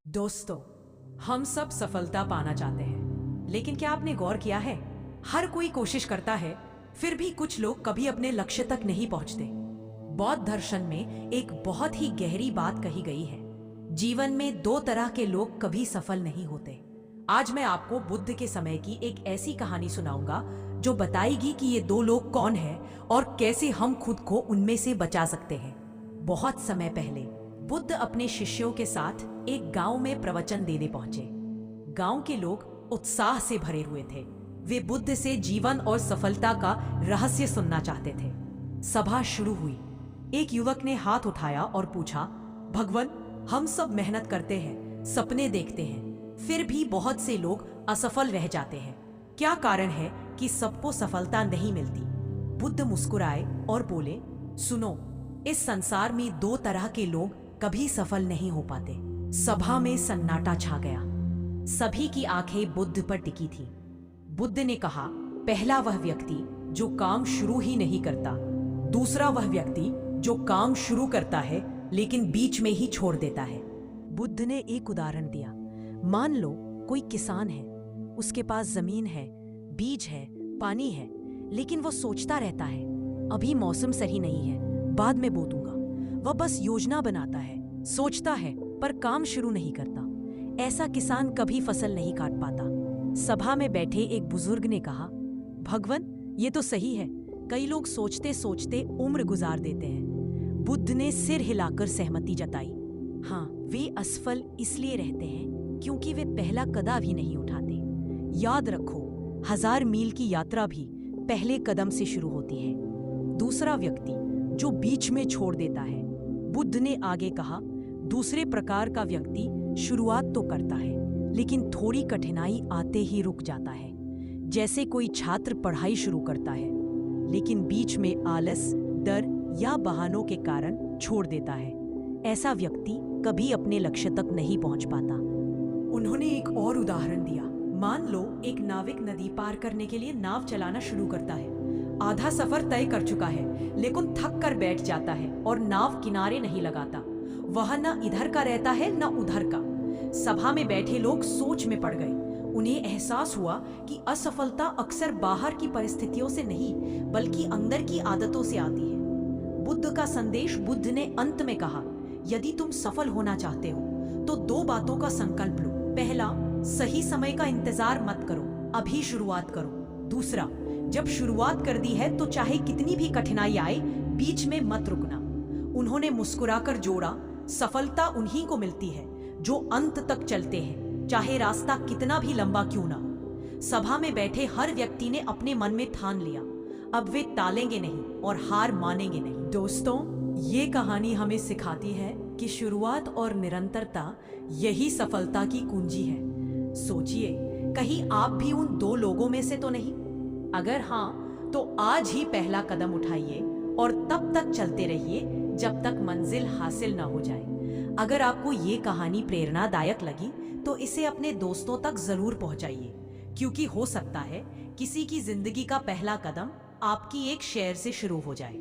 दोस्तों, हम सब सफलता पाना चाहते हैं, लेकिन क्या आपने गौर किया है, हर कोई कोशिश करता है, फिर भी कुछ लोग कभी अपने लक्ष्य तक नहीं पहुंचते। बौद्ध दर्शन में एक बहुत ही गहरी बात कही गई है। जीवन में दो तरह के लोग कभी सफल नहीं होते। आज मैं आपको बुद्ध के समय की एक ऐसी कहानी सुनाऊंगा जो बताएगी कि ये दो लोग कौन हैं और कैसे हम खुद को उनमें से बचा सकते हैं। बहुत समय पहले बुद्ध अपने शिष्यों के साथ एक गांव में प्रवचन देने पहुंचे। गांव के लोग उत्साह से भरे हुए थे। वे बुद्ध से जीवन और सफलता का रहस्य सुनना चाहते थे। सभा शुरू हुई। एक युवक ने हाथ उठाया और पूछा, भगवान, हम सब मेहनत करते हैं, सपने देखते हैं, फिर भी बहुत से लोग असफल रह जाते हैं। क्या कारण है कि सबको सफलता नहीं मिलती? बुद्ध मुस्कुराए और बोले, सुनो, इस संसार में दो तरह के लोग कभी सफल नहीं हो पाते। सभा में सन्नाटा छा गया। सभी की आंखें बुद्ध पर टिकी थी। बुद्ध ने कहा, पहला वह व्यक्ति जो काम शुरू ही नहीं करता, दूसरा वह व्यक्ति जो काम शुरू करता है लेकिन बीच में ही छोड़ देता है। बुद्ध ने एक उदाहरण दिया। मान लो कोई किसान है, उसके पास जमीन है, बीज है, पानी है, लेकिन वो सोचता रहता है, अभी मौसम सही नहीं है, बाद में बो दूंगा। वह बस योजना बनाता है, सोचता है, पर काम शुरू नहीं करता। ऐसा किसान कभी फसल नहीं काट पाता। सभा में बैठे एक बुजुर्ग ने कहा, भगवान, ये तो सही है, कई लोग सोचते सोचते उम्र गुजार देते हैं। बुद्ध ने सिर हिलाकर सहमति जताई। हाँ, वे असफल इसलिए रहते हैं क्योंकि वे पहला कदम भी नहीं उठाते। याद रखो, 1000 मील की यात्रा भी पहले कदम से शुरू होती है। दूसरा व्यक्ति जो बीच में छोड़ देता है, बुद्ध ने आगे कहा, दूसरे प्रकार का व्यक्ति शुरुआत तो करता है लेकिन थोड़ी कठिनाई आते ही रुक जाता है। जैसे कोई छात्र पढ़ाई शुरू करता है लेकिन बीच में आलस, डर या बहानों के कारण छोड़ देता है। ऐसा व्यक्ति कभी अपने लक्ष्य तक नहीं पहुंच पाता। उन्होंने एक और उदाहरण दिया। मान लो एक नाविक नदी पार करने के लिए नाव चलाना शुरू करता है। आधा सफर तय कर चुका है लेकिन थक कर बैठ जाता है और नाव किनारे नहीं लगाता। वह न इधर का रहता है न उधर का। सभा में बैठे लोग सोच में पड़ गए। उन्हें एहसास हुआ कि असफलता अक्सर बाहर की परिस्थितियों से नहीं बल्कि अंदर की आदतों से आती है। बुद्ध का संदेश। बुद्ध ने अंत में कहा, यदि तुम सफल होना चाहते हो तो दो बातों का संकल्प लो। पहला, सही समय का इंतजार मत करो, अभी शुरुआत करो। दूसरा, जब शुरुआत कर दी है तो चाहे कितनी भी कठिनाई आए, बीच में मत रुकना। उन्होंने मुस्कुराकर जोड़ा, सफलता उन्हीं को मिलती है जो अंत तक चलते हैं, चाहे रास्ता कितना भी लंबा क्यों ना हो। सभा में बैठे हर व्यक्ति ने अपने मन में ठान लिया, अब वे टालेंगे नहीं और हार मानेंगे नहीं। दोस्तों, ये कहानी हमें सिखाती है कि शुरुआत और निरंतरता यही सफलता की कुंजी है। सोचिए, कहीं आप भी उन दो लोगों में से तो नहीं? अगर हाँ, तो आज ही पहला कदम उठाइए और तब तक चलते रहिए जब तक मंजिल हासिल ना हो जाए। अगर आपको ये कहानी प्रेरणादायक लगी तो इसे अपने दोस्तों तक जरूर पहुंचाइए, क्योंकि हो सकता है किसी की जिंदगी का पहला कदम आपकी एक शेयर से शुरू हो जाए।